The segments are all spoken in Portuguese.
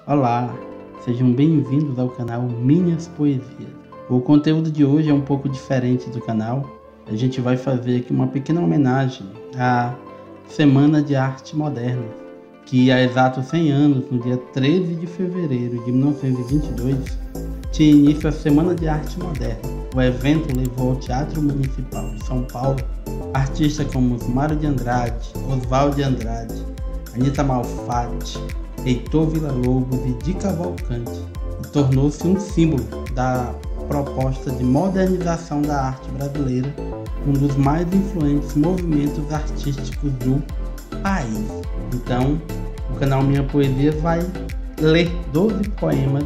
Olá, sejam bem-vindos ao canal Minhas Poesias. O conteúdo de hoje é um pouco diferente do canal. A gente vai fazer aqui uma pequena homenagem à Semana de Arte Moderna, que há exatos 100 anos, no dia 13 de fevereiro de 1922, tinha início a Semana de Arte Moderna. O evento levou ao Teatro Municipal de São Paulo artistas como Mário de Andrade, Oswald de Andrade, Anita Malfatti, Heitor Villa-Lobos e Di Cavalcanti, e tornou-se um símbolo da proposta de modernização da arte brasileira, um dos mais influentes movimentos artísticos do país. Então, o canal Minha Poesia vai ler 12 poemas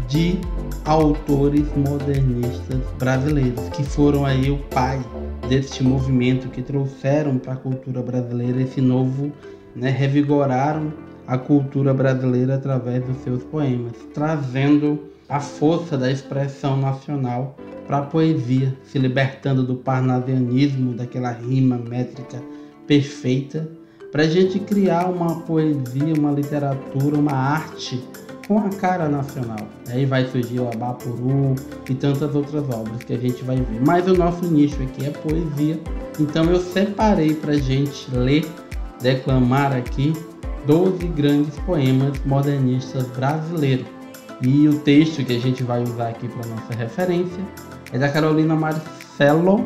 de autores modernistas brasileiros, que foram aí o pai deste movimento, que trouxeram para a cultura brasileira esse novo, revigoraram a cultura brasileira através dos seus poemas, trazendo a força da expressão nacional para a poesia, se libertando do parnasianismo, daquela rima métrica perfeita, para a gente criar uma poesia, uma literatura, uma arte com a cara nacional. Aí vai surgir o Abapuru e tantas outras obras que a gente vai ver. Mas o nosso nicho aqui é poesia, então eu separei para a gente ler, declamar aqui 12 grandes poemas modernistas brasileiros. E o texto que a gente vai usar aqui para nossa referência é da Carolina Marcelo,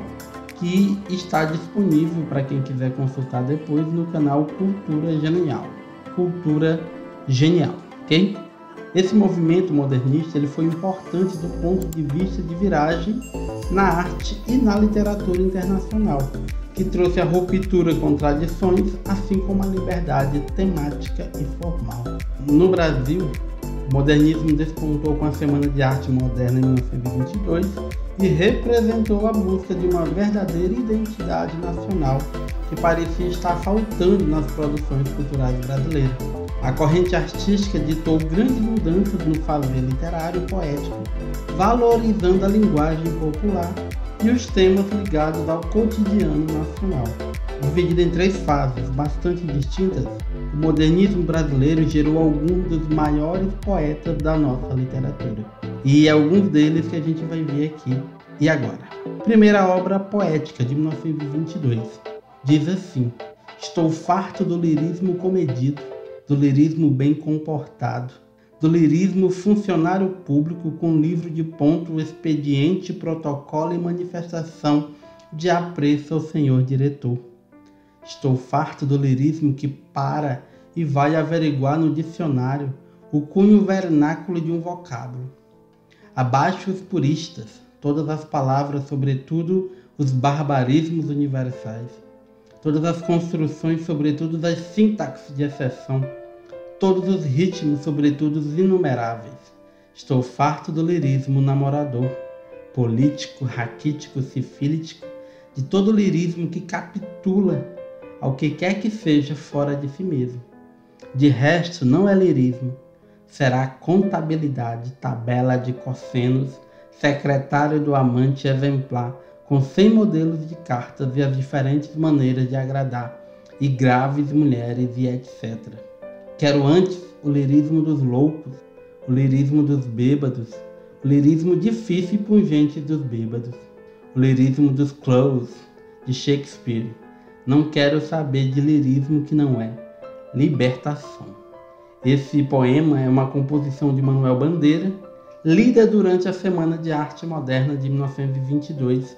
que está disponível para quem quiser consultar depois no canal Cultura Genial. Cultura Genial, ok? Esse movimento modernista ele foi importante do ponto de vista de viragem na arte e na literatura internacional, que trouxe a ruptura com tradições, assim como a liberdade temática e formal. No Brasil, o modernismo despontou com a Semana de Arte Moderna em 1922 e representou a busca de uma verdadeira identidade nacional que parecia estar faltando nas produções culturais brasileiras. A corrente artística ditou grandes mudanças no fazer literário e poético, valorizando a linguagem popular e os temas ligados ao cotidiano nacional. Dividido em 3 fases bastante distintas, o modernismo brasileiro gerou alguns dos maiores poetas da nossa literatura. E alguns deles que a gente vai ver aqui e agora. Primeira obra poética, de 1922. Diz assim: estou farto do lirismo comedido, do lirismo bem comportado, do lirismo funcionário público com livro de ponto, expediente, protocolo e manifestação de apreço ao senhor diretor. Estou farto do lirismo que para e vai averiguar no dicionário o cunho vernáculo de um vocábulo. Abaixo os puristas, todas as palavras, sobretudo os barbarismos universais, todas as construções, sobretudo as sintaxes de exceção, todos os ritmos, sobretudo os inumeráveis. Estou farto do lirismo namorador, político, raquítico, sifílitico, de todo lirismo que capitula ao que quer que seja fora de si mesmo. De resto, não é lirismo, será contabilidade, tabela de cossenos, secretário do amante exemplar, com 100 modelos de cartas e as diferentes maneiras de agradar, e graves mulheres e etc. Quero antes o lirismo dos loucos, o lirismo dos bêbados, o lirismo difícil e pungente dos bêbados, o lirismo dos close, de Shakespeare. Não quero saber de lirismo que não é libertação. Esse poema é uma composição de Manuel Bandeira, lida durante a Semana de Arte Moderna de 1922.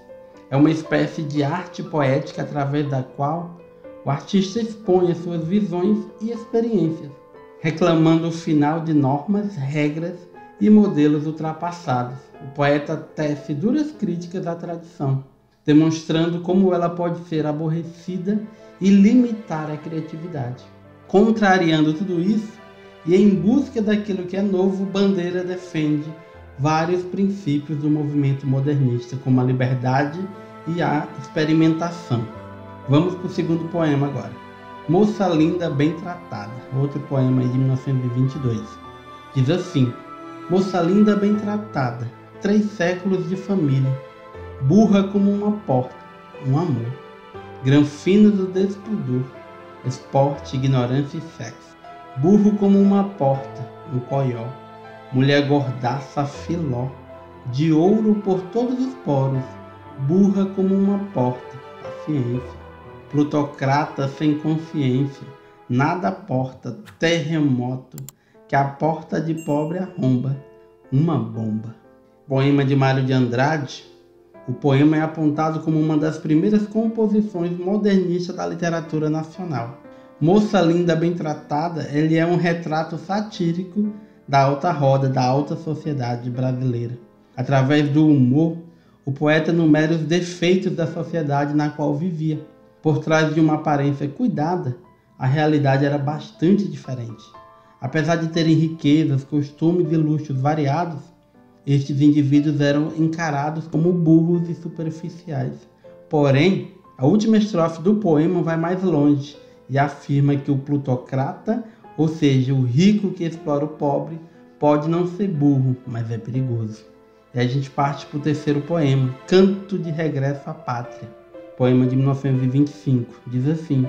É uma espécie de arte poética através da qual o artista expõe as suas visões e experiências, reclamando o final de normas, regras e modelos ultrapassados. O poeta tece duras críticas à tradição, demonstrando como ela pode ser aborrecida e limitar a criatividade. Contrariando tudo isso, e em busca daquilo que é novo, Bandeira defende vários princípios do movimento modernista, como a liberdade e a experimentação. Vamos para o segundo poema agora. Moça Linda Bem Tratada, outro poema de 1922. Diz assim: moça linda bem tratada, 3 séculos de família, burra como uma porta, um amor, granfina do despudor, esporte, ignorância e sexo, burro como uma porta, um coió, mulher gordaça filó, de ouro por todos os poros, burra como uma porta, paciência, plutocrata sem consciência, nada porta, terremoto, que a porta de pobre arromba, uma bomba. Poema de Mário de Andrade. O poema é apontado como uma das primeiras composições modernistas da literatura nacional. Moça linda, bem tratada, ele é um retrato satírico da alta roda, da alta sociedade brasileira. Através do humor, o poeta enumera os defeitos da sociedade na qual vivia. Por trás de uma aparência cuidada, a realidade era bastante diferente. Apesar de terem riquezas, costumes e luxos variados, estes indivíduos eram encarados como burros e superficiais. Porém, a última estrofe do poema vai mais longe e afirma que o plutocrata, ou seja, o rico que explora o pobre, pode não ser burro, mas é perigoso. E a gente parte para o terceiro poema, Canto de Regresso à Pátria, poema de 1925. Diz assim: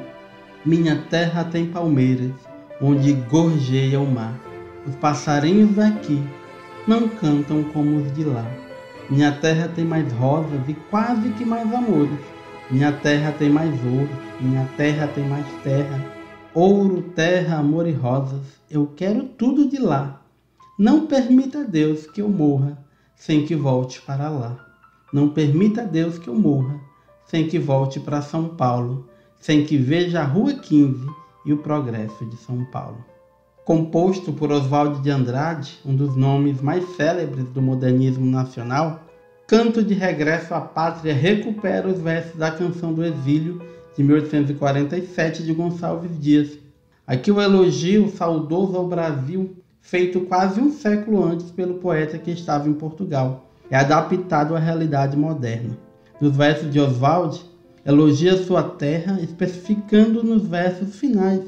minha terra tem palmeiras, onde gorjeia o mar. Os passarinhos daqui não cantam como os de lá. Minha terra tem mais rosas e quase que mais amores. Minha terra tem mais ouro, minha terra tem mais terra. Ouro, terra, amor e rosas, eu quero tudo de lá. Não permita, Deus, que eu morra sem que volte para lá. Não permita, Deus, que eu morra sem que volte para São Paulo, sem que veja a Rua 15 e o progresso de São Paulo. Composto por Oswald de Andrade, um dos nomes mais célebres do modernismo nacional, Canto de Regresso à Pátria recupera os versos da Canção do Exílio de 1847 de Gonçalves Dias. Aqui o elogio saudoso ao Brasil, feito quase um século antes pelo poeta que estava em Portugal, é adaptado à realidade moderna. Nos versos de Oswald, elogia sua terra, especificando nos versos finais,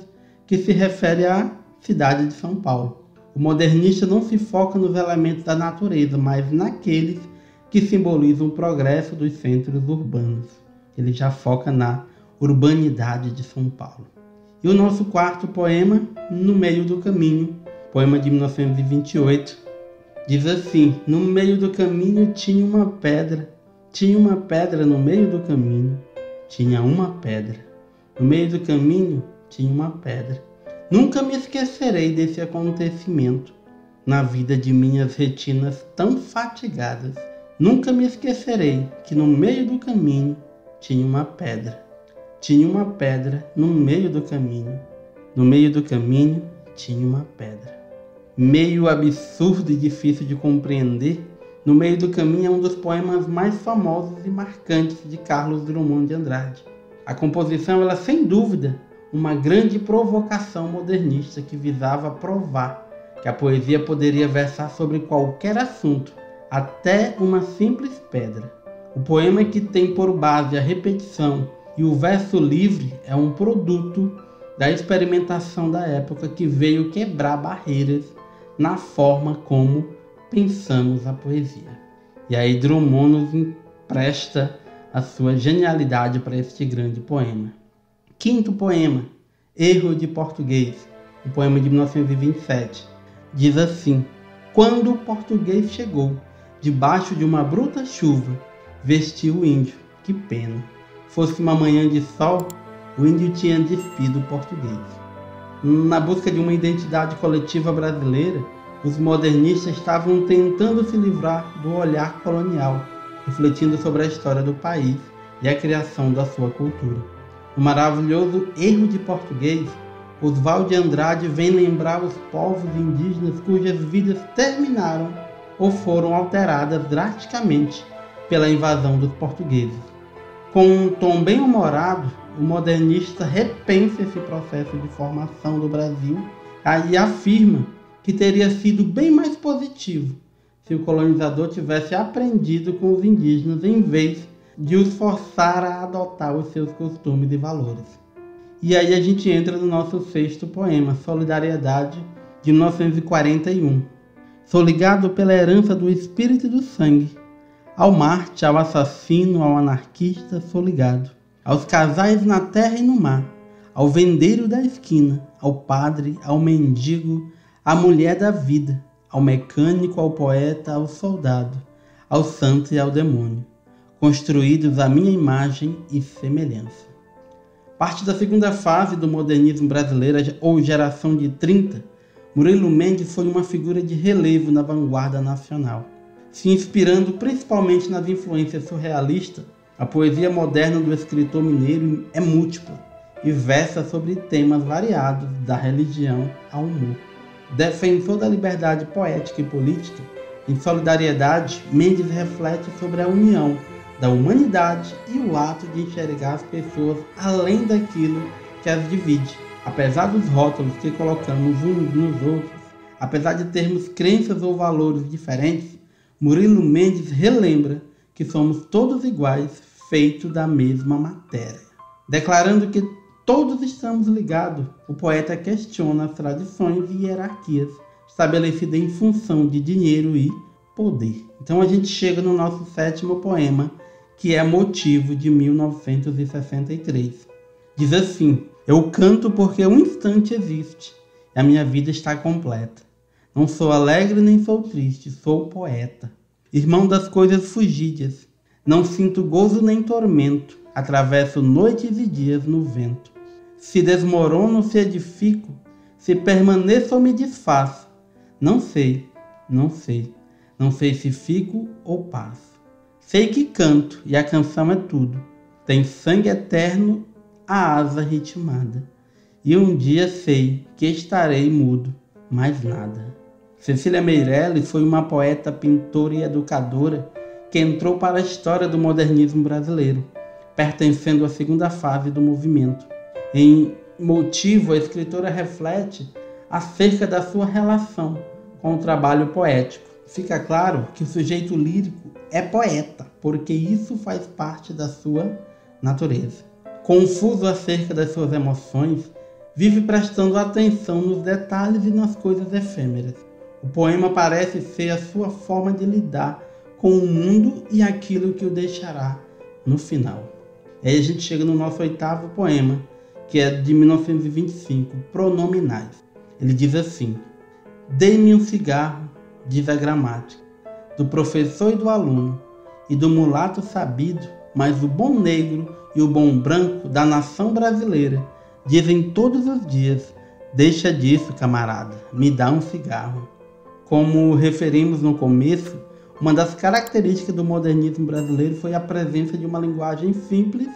que se refere à cidade de São Paulo. O modernista não se foca nos elementos da natureza, mas naqueles que simbolizam o progresso dos centros urbanos. Ele já foca na urbanidade de São Paulo. E o nosso quarto poema, No Meio do Caminho, poema de 1928, diz assim: no meio do caminho tinha uma pedra no meio do caminho, tinha uma pedra. No meio do caminho tinha uma pedra. Nunca me esquecerei desse acontecimento na vida de minhas retinas tão fatigadas. Nunca me esquecerei que no meio do caminho tinha uma pedra. Tinha uma pedra no meio do caminho. No meio do caminho tinha uma pedra. Meio absurdo e difícil de compreender, No Meio do Caminho é um dos poemas mais famosos e marcantes de Carlos Drummond de Andrade. A composição era, sem dúvida, uma grande provocação modernista que visava provar que a poesia poderia versar sobre qualquer assunto, até uma simples pedra. O poema, que tem por base a repetição e o verso livre, é um produto da experimentação da época que veio quebrar barreiras na forma como pensamos a poesia. E aí Drummond nos empresta a sua genialidade para este grande poema. Quinto poema, Erro de Português, um poema de 1927. Diz assim: quando o português chegou, debaixo de uma bruta chuva, vestiu o índio, que pena. Fosse uma manhã de sol, o índio tinha despido o português. Na busca de uma identidade coletiva brasileira, os modernistas estavam tentando se livrar do olhar colonial, refletindo sobre a história do país e a criação da sua cultura. No maravilhoso Erro de Português, Oswald de Andrade vem lembrar os povos indígenas cujas vidas terminaram ou foram alteradas drasticamente pela invasão dos portugueses. Com um tom bem humorado, o modernista repensa esse processo de formação do Brasil e afirma que teria sido bem mais positivo se o colonizador tivesse aprendido com os indígenas em vez de os forçar a adotar os seus costumes e valores. E aí a gente entra no nosso sexto poema, Solidariedade, de 1941. Sou ligado pela herança do espírito e do sangue. Ao Marte, ao assassino, ao anarquista, sou ligado. Aos casais na terra e no mar, ao vendeiro da esquina, ao padre, ao mendigo, à mulher da vida, ao mecânico, ao poeta, ao soldado, ao santo e ao demônio, construídos à minha imagem e semelhança. Parte da segunda fase do modernismo brasileiro, ou geração de 30, Murilo Mendes foi uma figura de relevo na vanguarda nacional. Se inspirando principalmente nas influências surrealistas, a poesia moderna do escritor mineiro é múltipla e versa sobre temas variados, da religião ao humor. Defensor da liberdade poética e política, em solidariedade, Mendes reflete sobre a união da humanidade e o ato de enxergar as pessoas além daquilo que as divide. Apesar dos rótulos que colocamos uns nos outros, apesar de termos crenças ou valores diferentes, Murilo Mendes relembra que somos todos iguais, feitos da mesma matéria. Declarando que todos estamos ligados, o poeta questiona as tradições e hierarquias estabelecidas em função de dinheiro e poder. Então a gente chega no nosso 7º poema, que é Motivo, de 1963. Diz assim: eu canto porque um instante existe, e a minha vida está completa. Não sou alegre nem sou triste, sou poeta. Irmão das coisas fugidas, não sinto gozo nem tormento, atravesso noites e dias no vento. Se desmorono, se edifico, se permaneço ou me desfaço. Não sei se fico ou passo. Sei que canto e a canção é tudo. Tem sangue eterno, a asa ritmada. E um dia sei que estarei mudo, mais nada. Cecília Meirelles foi uma poeta, pintora e educadora que entrou para a história do modernismo brasileiro, pertencendo à segunda fase do movimento. Em Motivo, a escritora reflete acerca da sua relação com o trabalho poético. Fica claro que o sujeito lírico é poeta, porque isso faz parte da sua natureza. Confuso acerca das suas emoções, vive prestando atenção nos detalhes e nas coisas efêmeras. O poema parece ser a sua forma de lidar com o mundo e aquilo que o deixará no final. Aí a gente chega no nosso 8º poema, que é de 1925, Pronominais. Ele diz assim: dei-me um cigarro, diz a gramática, do professor e do aluno, e do mulato sabido, mas o bom negro e o bom branco da nação brasileira dizem todos os dias: deixa disso, camarada, me dá um cigarro. Como referimos no começo, uma das características do modernismo brasileiro foi a presença de uma linguagem simples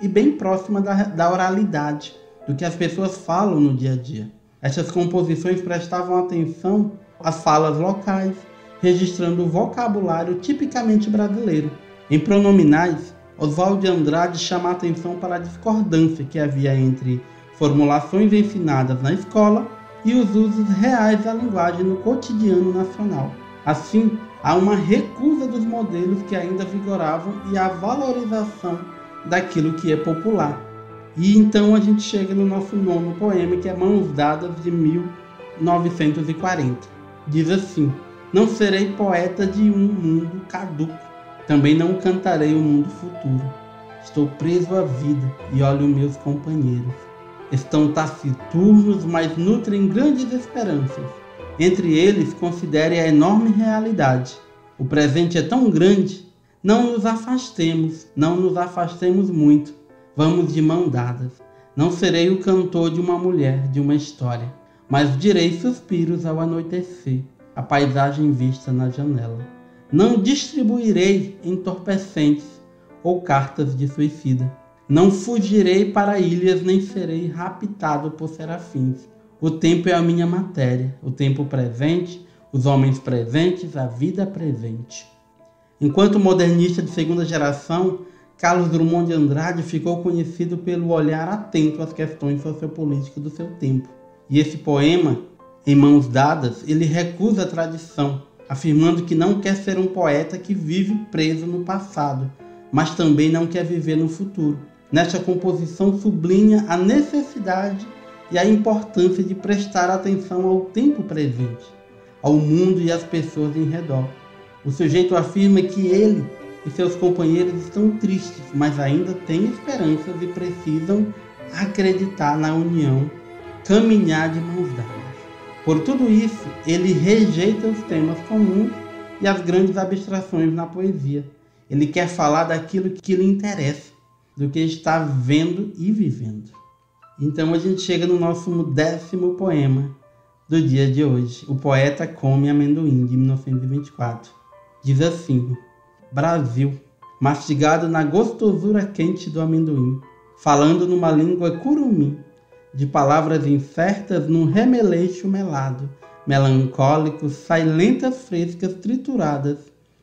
e bem próxima da oralidade, do que as pessoas falam no dia a dia. Estas composições prestavam atenção às falas locais, registrando o vocabulário tipicamente brasileiro. Em Pronominais, Oswald de Andrade chama a atenção para a discordância que havia entre formulações ensinadas na escola e os usos reais da linguagem no cotidiano nacional. Assim, há uma recusa dos modelos que ainda vigoravam e a valorização daquilo que é popular. E então a gente chega no nosso 9º poema, que é Mãos Dadas, de 1940. Diz assim: não serei poeta de um mundo caduco, também não cantarei o mundo futuro. Estou preso à vida e olho meus companheiros. Estão taciturnos, mas nutrem grandes esperanças. Entre eles, considere a enorme realidade. O presente é tão grande, não nos afastemos muito. Vamos de mão dadas. Não serei o cantor de uma mulher, de uma história, mas direi suspiros ao anoitecer, a paisagem vista na janela. Não distribuirei entorpecentes ou cartas de suicida. Não fugirei para ilhas, nem serei raptado por serafins. O tempo é a minha matéria, o tempo presente, os homens presentes, a vida presente. Enquanto modernista de segunda geração, Carlos Drummond de Andrade ficou conhecido pelo olhar atento às questões sociopolíticas do seu tempo. E esse poema, Em Mãos Dadas, ele recusa a tradição, afirmando que não quer ser um poeta que vive preso no passado, mas também não quer viver no futuro. Nesta composição sublinha a necessidade e a importância de prestar atenção ao tempo presente, ao mundo e às pessoas em redor. O sujeito afirma que ele e seus companheiros estão tristes, mas ainda têm esperanças e precisam acreditar na união, caminhar de mãos dadas. Por tudo isso, ele rejeita os temas comuns e as grandes abstrações na poesia. Ele quer falar daquilo que lhe interessa, do que está vendo e vivendo. Então a gente chega no nosso 10º poema do dia de hoje. O poeta come amendoim, de 1924. Diz assim: Brasil, mastigado na gostosura quente do amendoim, falando numa língua curumim, de palavras incertas num remeleixo melado, melancólicos, sai lentas frescas trituradas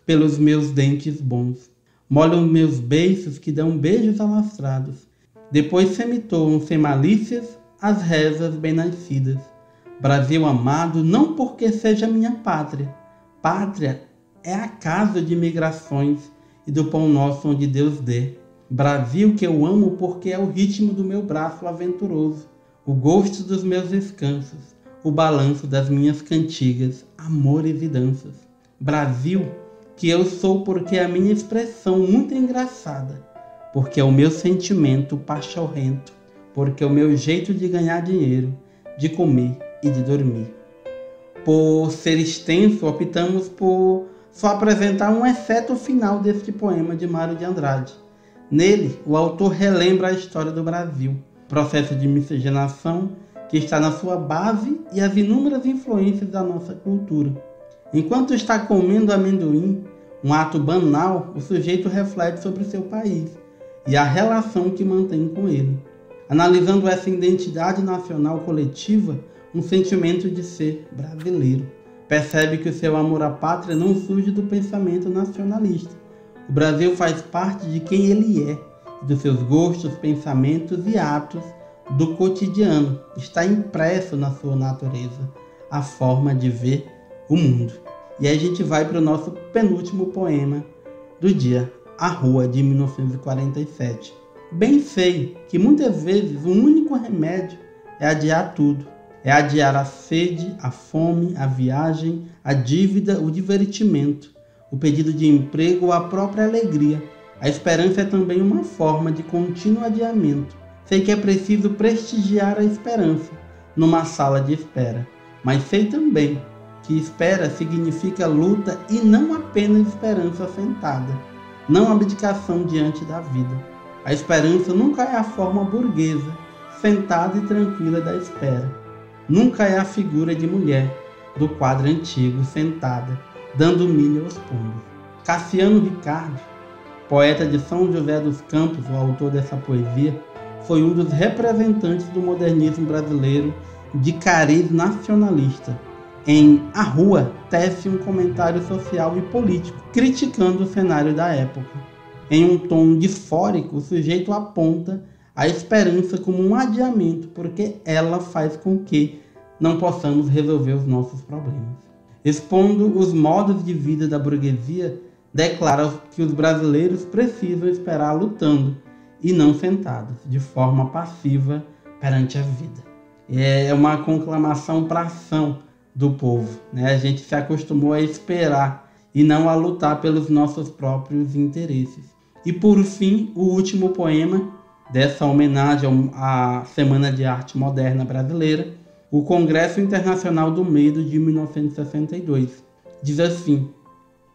pelos meus dentes bons. Molham meus beiços que dão beijos alastrados, depois semitoam sem malícias as rezas bem-nascidas. Brasil amado, não porque seja minha pátria. Pátria é a casa de migrações e do pão nosso onde Deus dê. Brasil que eu amo porque é o ritmo do meu braço aventuroso, o gosto dos meus descansos, o balanço das minhas cantigas, amores e danças. Brasil que eu sou porque é a minha expressão muito engraçada, porque é o meu sentimento pachorrento, porque é o meu jeito de ganhar dinheiro, de comer e de dormir. Por ser extenso, optamos por só apresentar um exceto final deste poema de Mário de Andrade. Nele, o autor relembra a história do Brasil, processo de miscigenação que está na sua base e as inúmeras influências da nossa cultura. Enquanto está comendo amendoim, um ato banal, o sujeito reflete sobre o seu país e a relação que mantém com ele. Analisando essa identidade nacional coletiva, um sentimento de ser brasileiro. Percebe que o seu amor à pátria não surge do pensamento nacionalista. O Brasil faz parte de quem ele é, dos seus gostos, pensamentos e atos do cotidiano. Está impresso na sua natureza, a forma de ver o mundo. E aí a gente vai para o nosso penúltimo poema do dia, A Rua, de 1947. Bem sei que muitas vezes o único remédio é adiar tudo. É adiar a sede, a fome, a viagem, a dívida, o divertimento, o pedido de emprego ou a própria alegria. A esperança é também uma forma de contínuo adiamento. Sei que é preciso prestigiar a esperança numa sala de espera, mas sei também que espera significa luta e não apenas esperança sentada, não abdicação diante da vida. A esperança nunca é a forma burguesa, sentada e tranquila da espera. Nunca é a figura de mulher do quadro antigo, sentada, dando milho aos pombos. Cassiano Ricardo, poeta de São José dos Campos, o autor dessa poesia, foi um dos representantes do modernismo brasileiro de cariz nacionalista. Em A Rua, tece um comentário social e político, criticando o cenário da época. Em um tom disfórico, o sujeito aponta a esperança como um adiamento, porque ela faz com que não possamos resolver os nossos problemas. Expondo os modos de vida da burguesia, declara que os brasileiros precisam esperar lutando e não sentados, de forma passiva perante a vida. É uma conclamação para a ação do povo, né? A gente se acostumou a esperar e não a lutar pelos nossos próprios interesses. E por fim, o último poema dessa homenagem à Semana de Arte Moderna Brasileira, o Congresso Internacional do Medo de 1962. Diz assim: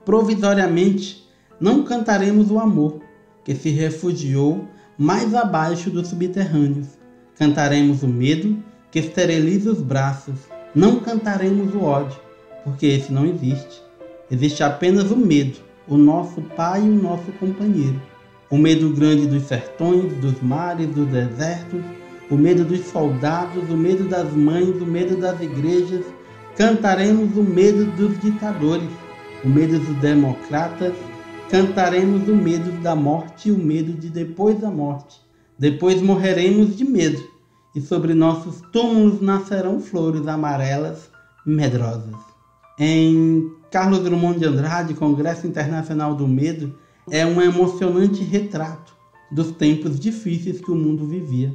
provisoriamente não cantaremos o amor que se refugiou mais abaixo dos subterrâneos. Cantaremos o medo que esteriliza os braços. Não cantaremos o ódio, porque esse não existe. Existe apenas o medo, o nosso pai e o nosso companheiro. O medo grande dos sertões, dos mares, dos desertos, o medo dos soldados, o medo das mães, o medo das igrejas. Cantaremos o medo dos ditadores, o medo dos democratas. Cantaremos o medo da morte e o medo de depois da morte. Depois morreremos de medo, e sobre nossos túmulos nascerão flores amarelas medrosas. Em Carlos Drummond de Andrade, Congresso Internacional do Medo, é um emocionante retrato dos tempos difíceis que o mundo vivia.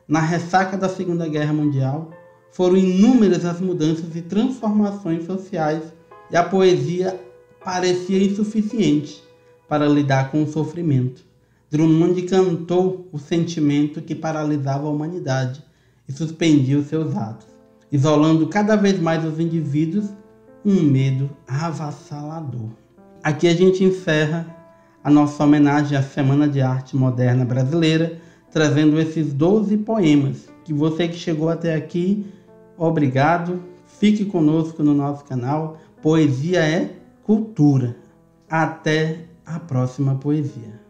Na ressaca da Segunda Guerra Mundial, foram inúmeras as mudanças e transformações sociais, e a poesia parecia insuficiente para lidar com o sofrimento. Drummond cantou o sentimento que paralisava a humanidade e suspendia os seus atos, isolando cada vez mais os indivíduos, um medo avassalador. Aqui a gente encerra a nossa homenagem à Semana de Arte Moderna Brasileira, trazendo esses 12 poemas. Que você que chegou até aqui, obrigado. Fique conosco no nosso canal. Poesia é cultura. Até a próxima poesia.